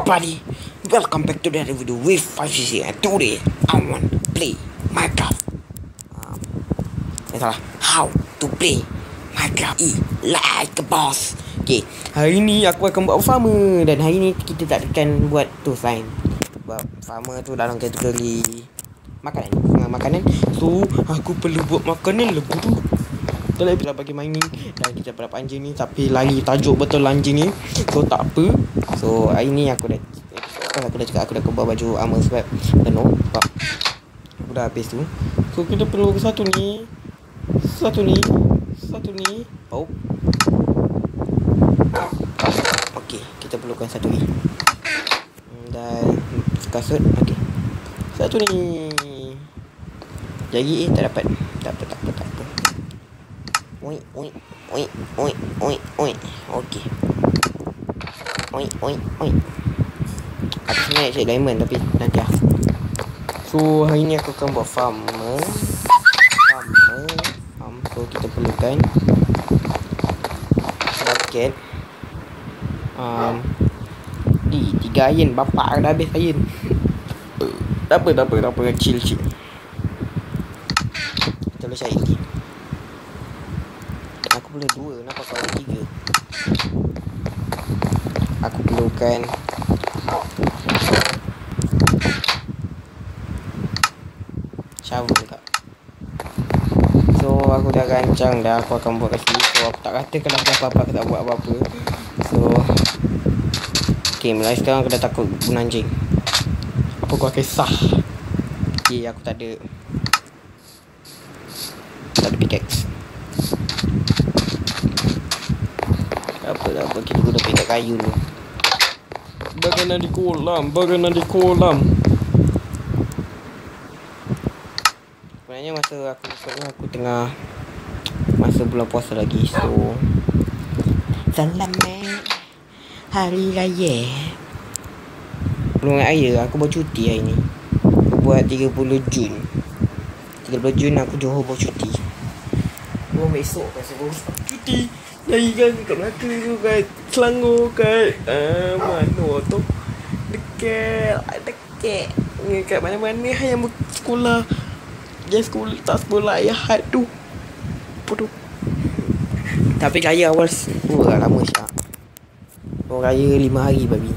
everybody, welcome back to the video with 5cc, and today I want to play Minecraft. How to play Minecraft like a boss. Okay, hari ni aku akan buat farmer, dan hari ni kita tak akan buat tu sign. Sebab farmer tu dalam kategori makanan. So aku perlu buat makanan lebih tu. Kita nak bagi mining dan kita dapat anjing ni, tapi lagi tajuk betul anjing ni. So tak apa. So hari ni aku dah cakap aku dah kebal baju armor sebab penuh. Sebab aku dah habis tu. So kita perlu satu ni. Oh. Okey, kita perlukan satu ni. Dan kasut. Okey. Satu ni. Jadi tak dapat. Tak apa. Oi. Okey. Oi. Aku sebenarnya cari diamond tapi nanti lah. So hari ni aku akan buat farmer. So kita perlukan bucket. 3 iron. Bapak dah habis iron. Tak apa. Chill. Kita boleh cari lagi. Aku boleh 2. Kenapa kau ada 3? Aku perlukan shovel juga. So aku dah rancang dah. Aku akan buat kat sini. So aku tak kata kalau apa-apa aku tak buat apa-apa. So okay, mulai sekarang aku dah takut guna anjing. Apa kau kisah? Okay, aku tak ada pickaxe. Apa kita guna pickaxe kayu ni. Bagaimana di kolam. Sebenarnya masa aku tengah masa bulan puasa lagi. So selamat hari raya. Belum raya, aku buat cuti hari ni. Aku buat 30 Jun. 30 Jun aku Johor buat cuti. Belum besok pasal cuti. Jadi kan kat Melaka tu, kat Selangor, kat mana tu, dekat kat mana-mana yang sekolah. Dia tak sekolah ayah tu. Bodoh. Tapi raya awal lama siap. Orang raya 5 hari babi.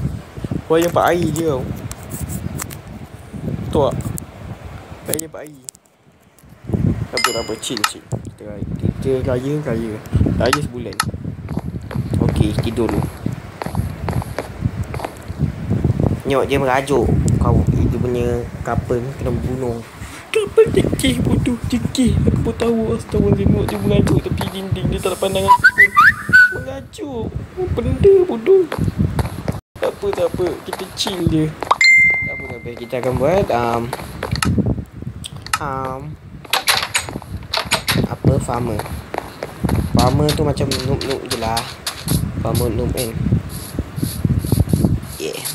Raya 4 hari je tau. Betul tak? Raya 4 hari. Apa chill. Kita raya sebulan. Okey, tidur dulu. Nyok dia merajuk. Kau itu punya kapal kena bunuh. Kapal cekih bodoh. Aku pun tahu. Astagfirullah, dia merajuk tepi dinding. Dia tak ada pandangan pun. Merajuk. Benda bodoh. Tak apa. Kita chill je. Tak apa. Kita akan buat farmer tu macam noob je lah. Farmer noob kan.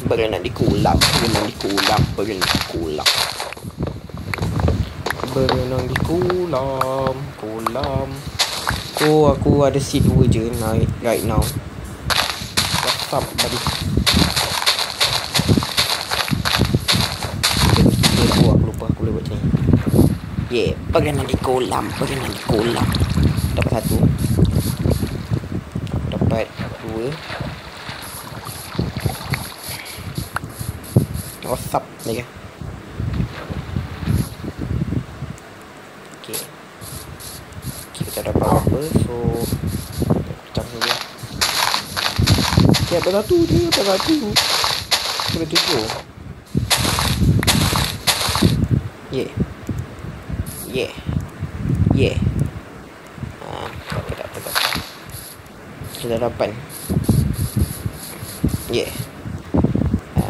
Berenang di kolam. So aku ada seed 2 je right now. What's up buddy? Aku lupa aku boleh buat macam ni. Berenang di kolam. Dapat 1. Dapat 2. What's up ni kan? Okay, kita dapat apa? So pecah dulu. Okay, ada 1 je. Boleh 7. Yeah. Tak. Kita dapat.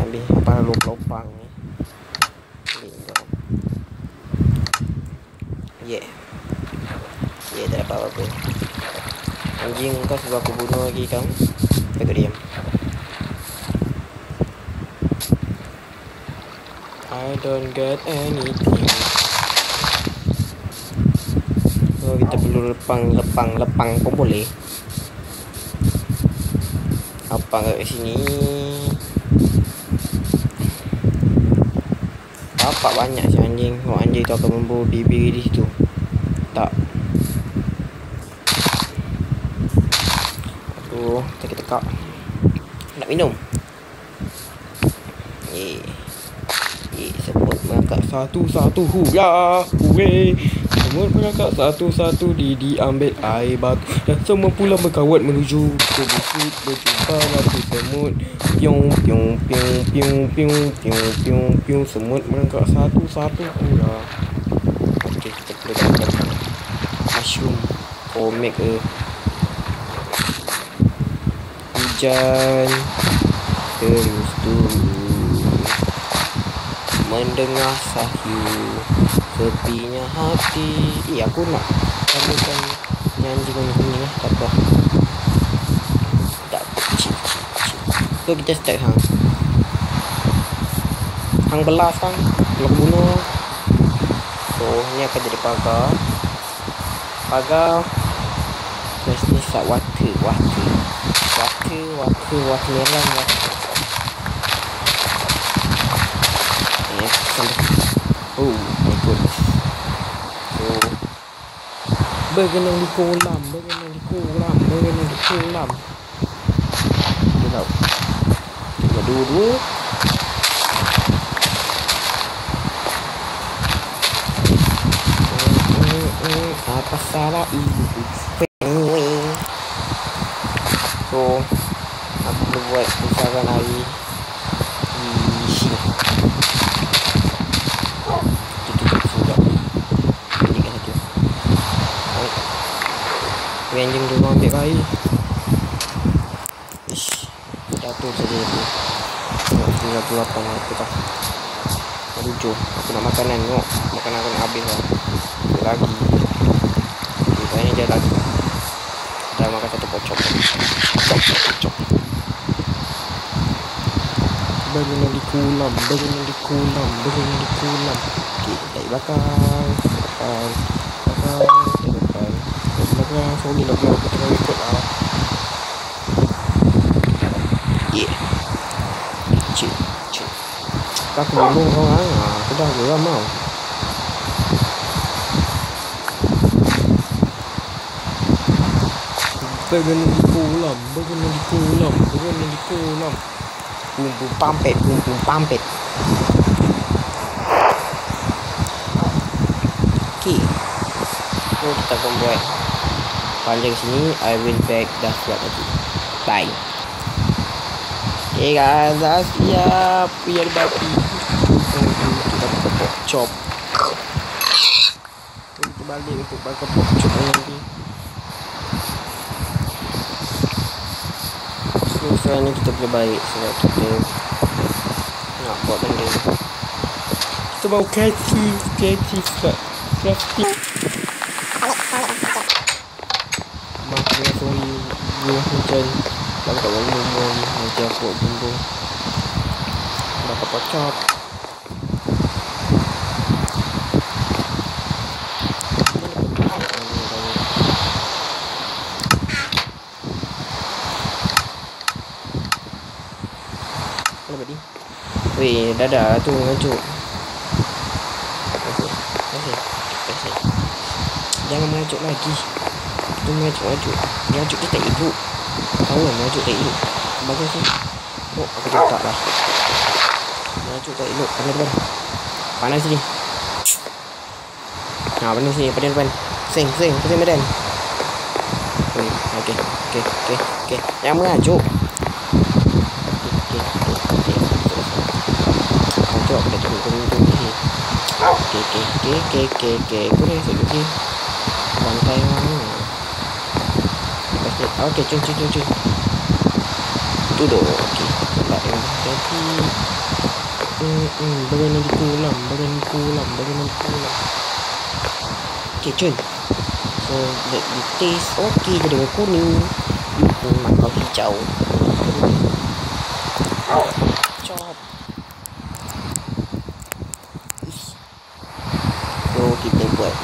Ambil apa lopang ni. Tak dapat apa-apa. Anjing kau suruh aku bunuh lagi kau. Aku diam. I don't get anything. So kita perlu lepang pun boleh. Apa kat sini? Dapat banyak si anjing. Tengok anjing tu akan membawa bibir di situ. Tak. Aduh, tekak-tekak. Nak minum. Semut mengangkat satu-satu. Hurrah. Hooray. Semut mengangkat satu-satu. Diambil air batu. Dan semua pula berkawat menuju ke bukit. Berjumpa batu semut. Piung, piung, piung, piung, piung, piung, piung, piung. Semut mengangkat satu-satu. Hurrah. Okey, kita perlu dapat mushroom. Make a hujan terus mendengar sahyu sepinya hati. Aku nak tambahkan anjing ni lah. Tak apa. Tak kecil. So kita start hang belas hang. Kalau aku bunuh. So ni akan jadi pagar. Terus ni start water merah. Oh my goodness. So berenang di kolam. Kita tahu. Tiga, dua. Apa salah ibu? So aku perlu buat pusaran air di sini. Anjing dulu ambil air. Ish, jatuh saja tu. Tengok 98 aku tak. Lucu. Aku nak makanan. Tengok makanan aku nak habis lah. Lagi. Kayaknya dia lagi. Dah makan satu pocong. Pocong. Berenang di kolam. Okey, dari belakang. Sorry lah aku tengah record lah. Cik. Aku bunuh orang. Aku dah geram tau. Berenang di kolam. Bum pampet. Okey. So kita akan buat paling sini. I will back dah siap lagi. Bye. Okay guys, dah siap. Biar babi. Kita potong chop. Kita balik untuk bakar chop lagi. So sekarang ni kita boleh balik sebab kita nak buat benda ni. Kita bawa catchy crafting. Buah hujan dapat bangun nanti aku bumbu dapat pocok. Kenapa ni? Weh, dadah tu ngajuk. Okey. Jangan mengajuk lagi. Kita mengajuk. Mengajuk kita ibu. Tahu mengajuk tak elok. Bagus ni. Oh, aku letak lah. Mengajuk tak elok. Panas sini. Panas sini. Padan. Sing. Pusing badan. Okey. Jangan mengajuk. Mengajuk aku dah turun ni. Okey. Kau dah esok lagi. Bantai mana? Okey, cun. Duduk. Okey. Tak yang jadi. Berenang di kolam. Okey, cun. So, let me taste. Okey, jadi warna kuning. Kau hijau. Chop. So, kita buat.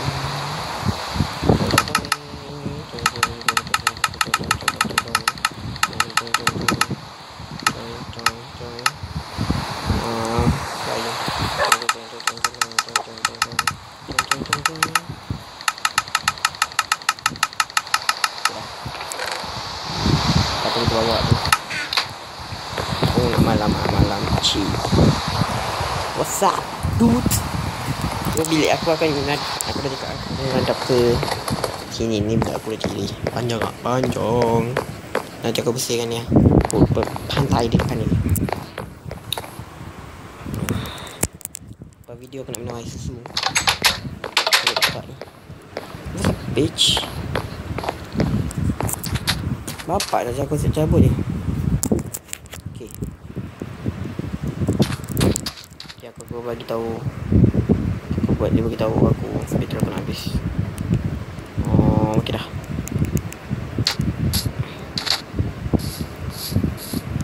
Richie. What's up, dude? So, bilik aku akan aku dah cakap aku menghadap ke sini ni. Bila aku dah pilih panjang tak? Panjang. Nanti aku bersihkan ya. Pantai di depan ni. Lepas video aku nak minum air susu. Aku dapat ni. What's up, bitch? Bapak dah aku siap cabut je. Okay. Okay, aku bagi tahu. Aku buat dia bagi tahu aku bateri aku nak habis. Oh, okey dah.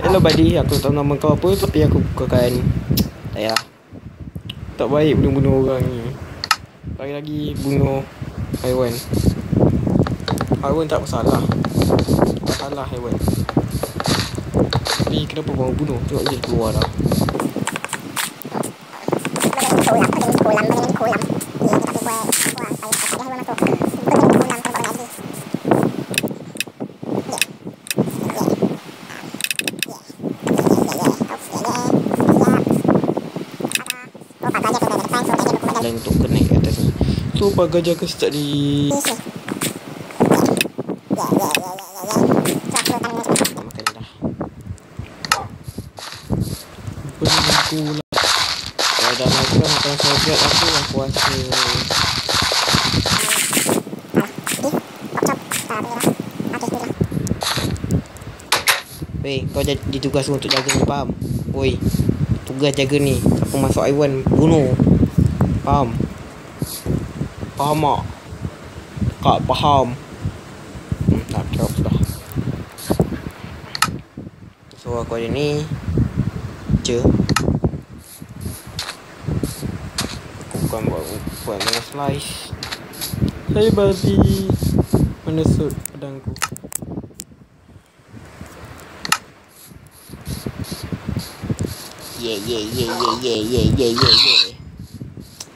Hello buddy, aku tak tahu nama kau apa tapi aku bukakan. Tak payah. Tak baik bunuh-bunuh orang ni. Lagi-lagi bunuh haiwan. Haiwan tak masalah. Masalah haiwan. Tapi kenapa korang bunuh? Tengok je keluar dah. Dan untuk kena ke atas ni. So pak gajah ke start di makan dah. Aku lah. Kalau dah makan sojak aku rasa. Weh, kau ditugas untuk jaga ni, faham? Oi, tugas jaga ni. Siapa masuk haiwan bunuh. Faham? Faham tak? Tak faham. Tak jawab sudah. So aku ada ni je. Aku bukan buat dengan slice. Saya babi menusuk pedangku. Yeah.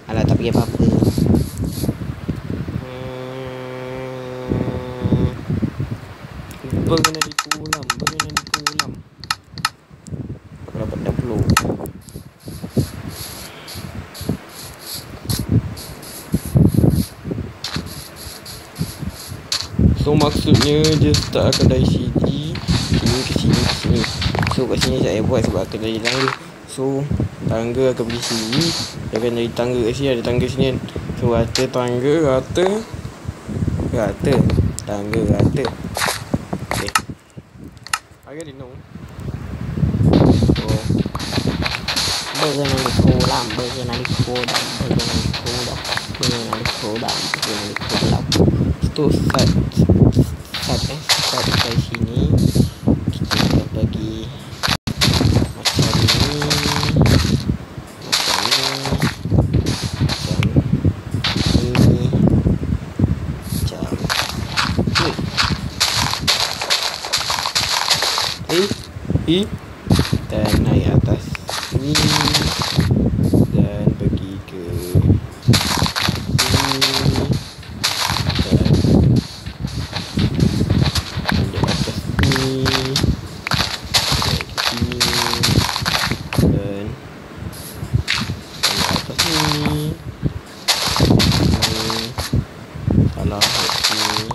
Alah, tak pergi apa-apa. Bagaimana di kolam? Aku dapat 60. So maksudnya dia start akan dari sini ke sini. So kat sini saya buat sebab akan dari tangga. So tangga akan pergi sini. Dia akan dari tangga kat sini. Ada tangga sini kan. So rata tangga, rata tangga, rata. Okay, I already know. So bagaimana di kolam. Itu start dari sini. Kita akan bagi macam ni, dan naik atas ni dan pergi ke sini dan naik atas ni naik ke sini dan naik atas ni salah sini.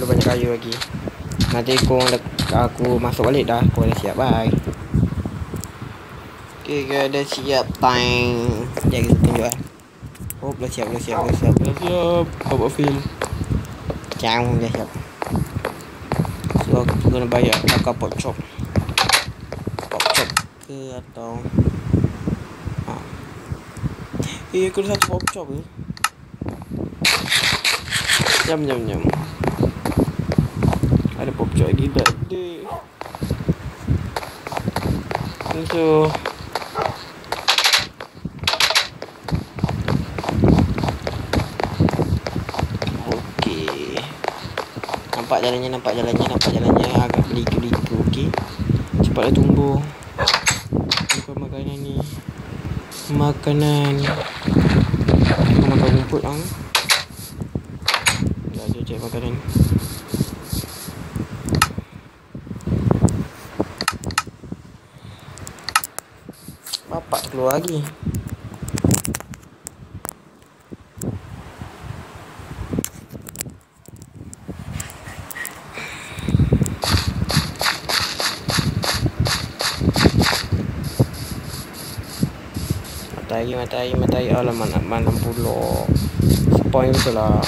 Banyak kayu lagi. Nanti aku masuk balik dah. Kau dah siap, bye. Okay, kau dah siap. Time. Sekejap kita tunjuk kan. Oh, dah siap. Kau buat film. Jangan dah siap. So aku kena bayar bakar pork chop ke atau aku ada satu pork chop ke. Jam. Ada pork chop lagi tak ada. So okey. Nampak jalannya agak beliku-beliku. Okey, cepatlah tumbuh. Bukan makanan ni. Aku makan rumput cari makanan. Bapak keluar lagi. Matahari. Alamak, nak malam pula. Spoil betul lah.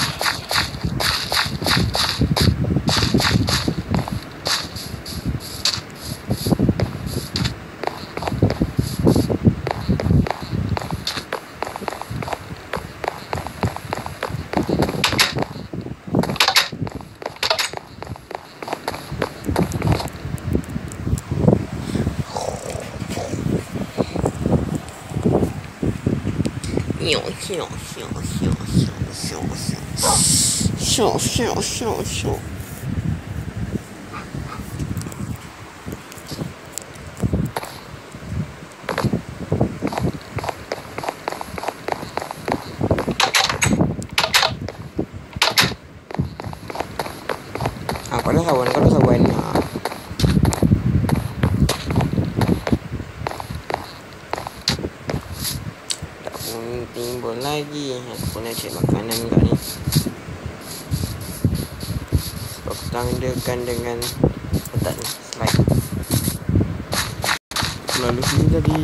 Kau dah sawan. Tak pun timbul lagi. Aku pun nak cek makanan kat ni. Sebab aku tandakan dengan letak ni, slide. Lalu sini tadi.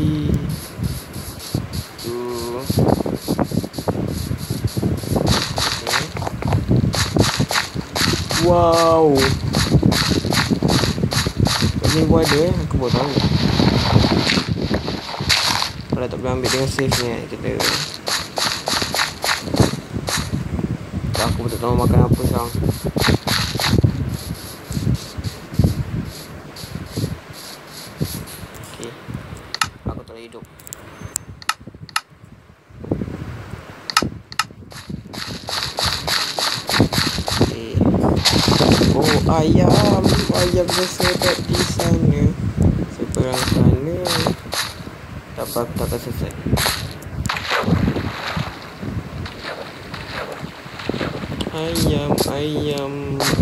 Wow. Ni pun ada aku baru tahu. Kalau tak boleh ambil dengan safe ni kita. Aku tak tahu makan apa sekarang. Okay. Aku tak boleh hidup. Okay. Oh, ayam tersedap di sana. Seberang sana. Tak apa, aku tak akan selesai.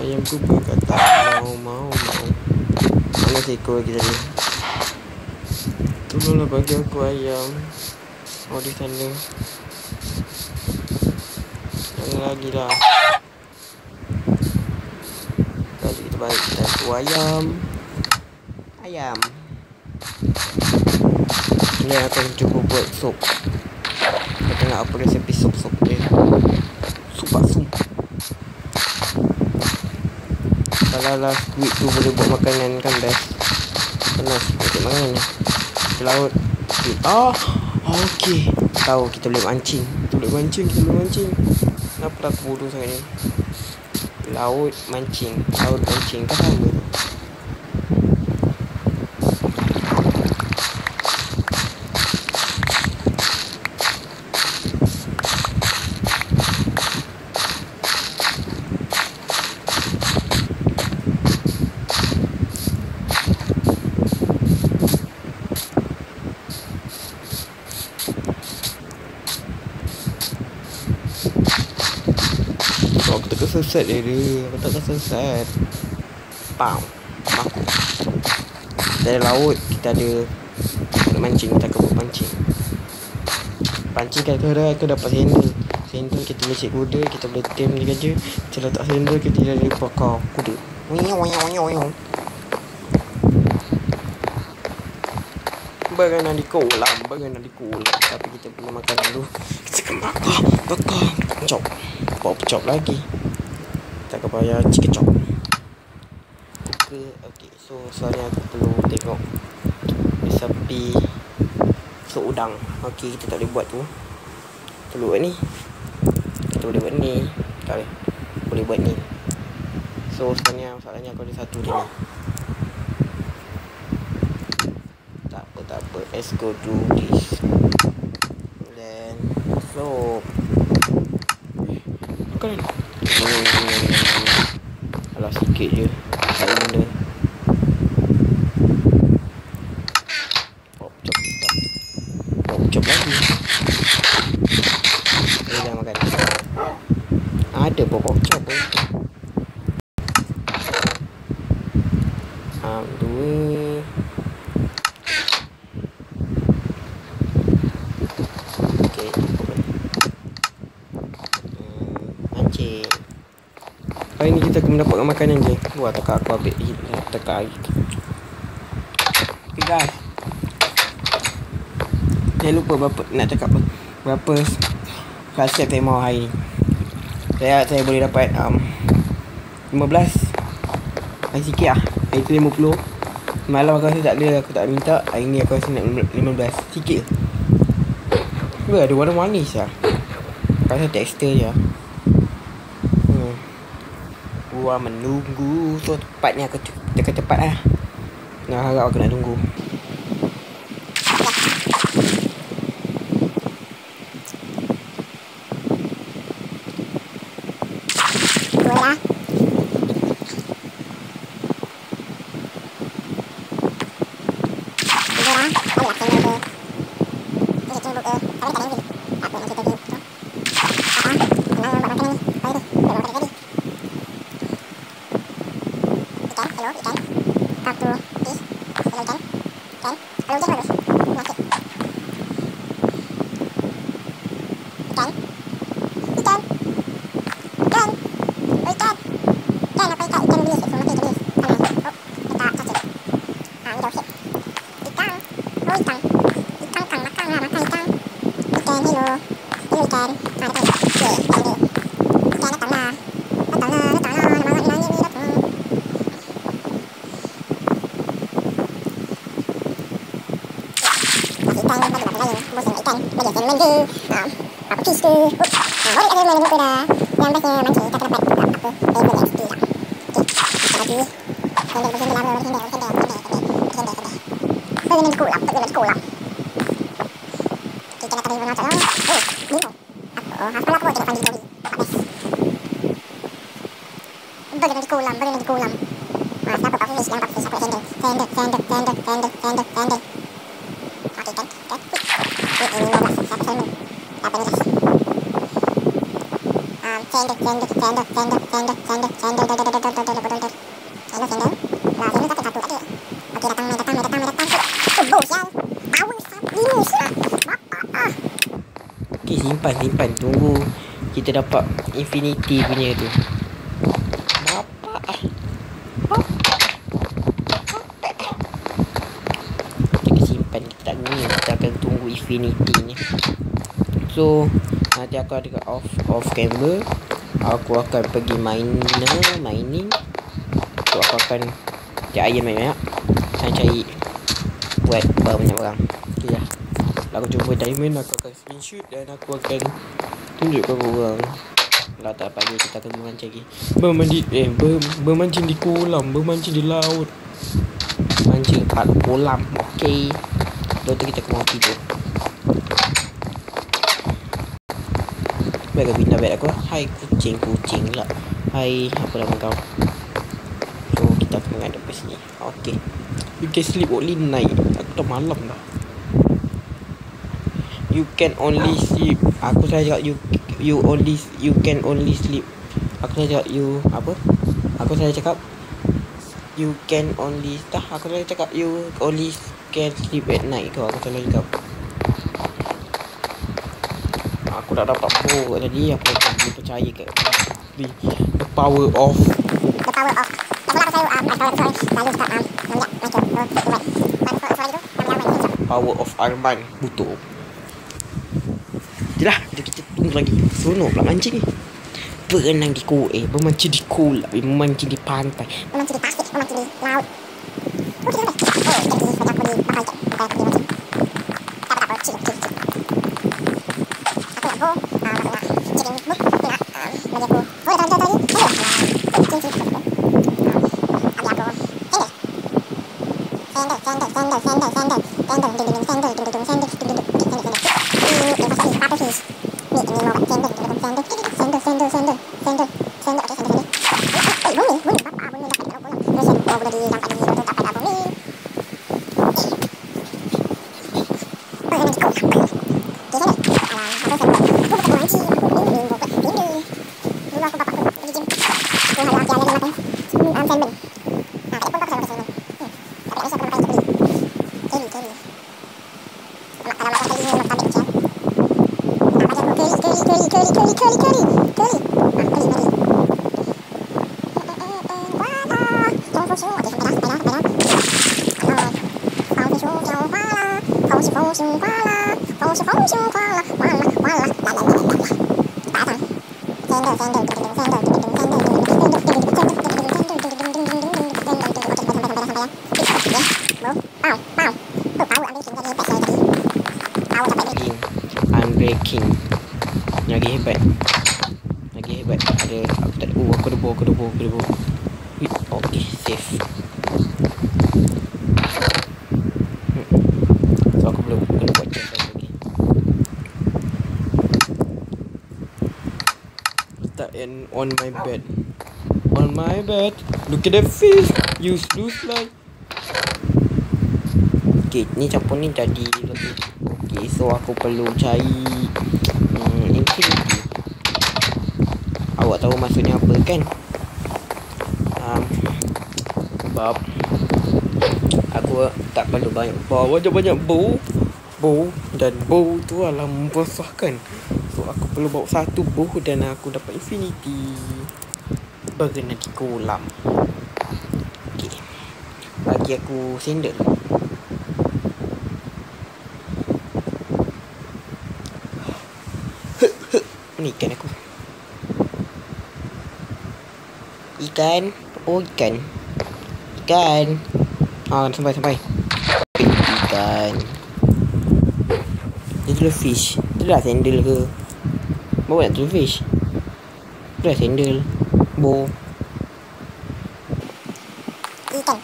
Ayamku berkata mau. Mana seekor lagi tadi? Tolonglah bagi aku ayam. Oh, di sana. Jangan lagi lah. Tadi kita balik kita tu ayam. Ni akan cuba buat sup. Kita tengok apa resepi sup dia. Sup. Kalau lah squid tu boleh buat makanan kan best. Panas untuk makanan ni. Ke laut. Okey. Tahu kita boleh mancing. Kenapa aku bodoh sangat ni? Laut mancing kan sama tu. Aku tak kesesat dia. Aku tak kesesat. Pam. Dari laut kita ada mancing. Kita akan buat pancing. Pancing kan aku dapat sendal kita boleh cek kuda. Kita boleh tem dia je. Kita letak sendal kita dari pakar kuda. Bagaimana di kolam. Tapi kita perlu makan dulu. Kita akan bakar chop. Pop chop lagi. Kita akan bayar chicken chop. Okay, so soalnya aku perlu tengok resepi sup udang. Okay, kita tak boleh buat tu. Kita boleh buat ni. Tak boleh buat ni. So sebenarnya masalahnya aku ada satu je ni. Tak apa. Let's go do this. Then so makan. Alah sikit je. Tak ada benda. Pop chop lagi. Dah makan. Ada pop chop pun. Dua. Okey, mancing. Hari ni kita akan mendapatkan makanan je. Wah, tekak aku ambil tekak lagi. Okay guys, saya lupa nak cakap apa. Berapa konsep saya mau hari ni. Saya boleh dapat 15. Hari sikit lah. Hari tu 50. Malam aku rasa tak ada, aku tak minta. Hari ni aku rasa nak 15. Sikit je. Ada warna manis lah. Aku rasa tekstur je. Gua menunggu. So tepatnya aku tepat lah. Nak harap aku nak tunggu. Simpan. Tunggu kita dapat infinity punya tu. Kita simpan, kita tak guna. Kita akan tunggu infinity ni. So nanti aku ada off camera. Aku akan pergi mining. So aku akan cari ayam banyak. Dan cari buat banyak barang. Okay lah. Aku jumpa diamond, aku akan screenshot dan aku akan tunjukkan korang. Kalau tak pagi kita akan memancing lagi. Bermancing di kolam, bermancing di laut. Mancing kat kolam. Okey. Lepas tu kita akan tidur. Baik pindah beg aku. Hai kucing lah. Hai, apa nama kau? So kita akan menghadap ke sini. Okey. You can sleep only night. Aku dah malam dah. You can only sleep. Aku saja cakap you can only sleep. Aku saja cakap you apa? Aku saja cakap you can only Aku saja cakap you only can sleep at night. Kau aku saja cakap. Aku dah dapat pro tadi. Aku tak boleh percaya ke the power of power of Arman butuh. Itulah, kita tunggu lagi. Seronok pula mancing ni. Berenang di bermancing di kolam, memancing di pantai, memancing di pasir, memancing di laut. Unbreaking. Lagi hebat. Ada aku tak ada. Aku ada bow. Okay, safe. So aku belum kena buat chest lagi. Start and on my bed. Look at the fish. You lose like. Okay, ni campur ni jadi lebih. Okay, so aku perlu cari infinity. Awak tahu maksudnya apa kan? Sebab aku tak perlu bawa banyak bow. Dan bow tu adalah mempersusahkan. So aku perlu bawa satu bow dan aku dapat infinity. Berkena di kolam. Okay, bagi aku sandal. Ni ikan aku. Ikan. Sampai. Ikan. Dia tu fish. Tu dah sandal ke? Bawa nak tu fish. Tu dah sandal. Bow. Ikan.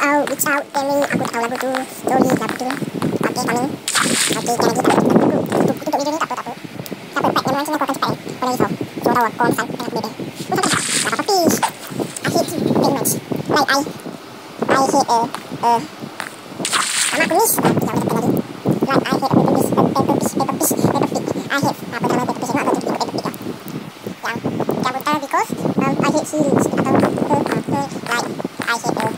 Reach out, Demi. Aku tahu lagu tu. Story lagu tu. Okay, kami. Okay, jangan kita tutup video ni tak apa. Siapa pack yang macam aku akan cepat. Kau dah risau. So tahu aku pesan tengah bebe. Apa fish? I hate you very much. Like I hate sama aku miss. Jangan kita tengah lagi. Like I hate paper fish. I hate apa nama paper fish. Nak paper fish. Yang cabutan because I hate series atau like I hate people.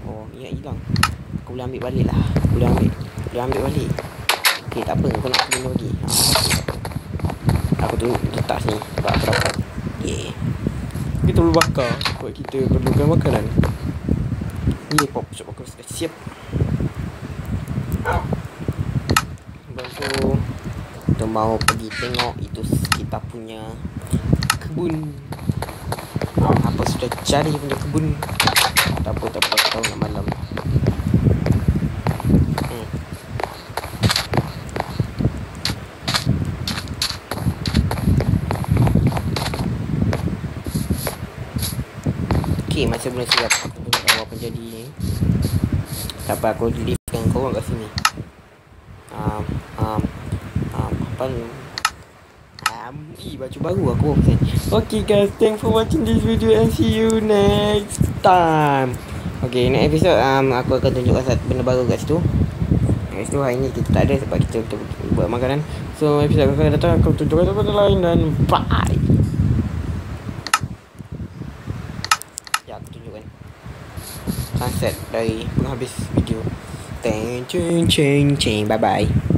Oh, ia hilang. Aku boleh ambil balik lah. Boleh ambil balik. Okay, tak apa. Kau nak guna lagi. Aku tu letak sini. Sebab aku dapat. Yeah. Kita perlu bakar. Sebab kita perlukan makanan. Ni pop shop aku sudah siap. Lepas tu kita mau pergi tengok itu kita punya kebun. Apa sudah cari punya kebun. Tak apa tahu nak malam. okey masa bulan siap aku pun tak tahu apa jadi ni. Tapi aku leave-kan korang kat sini. Apa ni? Baju baru aku pasal. Okay guys, thanks for watching this video and see you next time. Okay, next episode aku akan tunjukkan satu benda baru kat situ. Next tu hari ni kita tak ada sebab kita buat makanan. So episode akan datang aku tunjukkan benda lain dan bye. Ya, aku tunjukkan sunset dari penghabis video. Bye bye.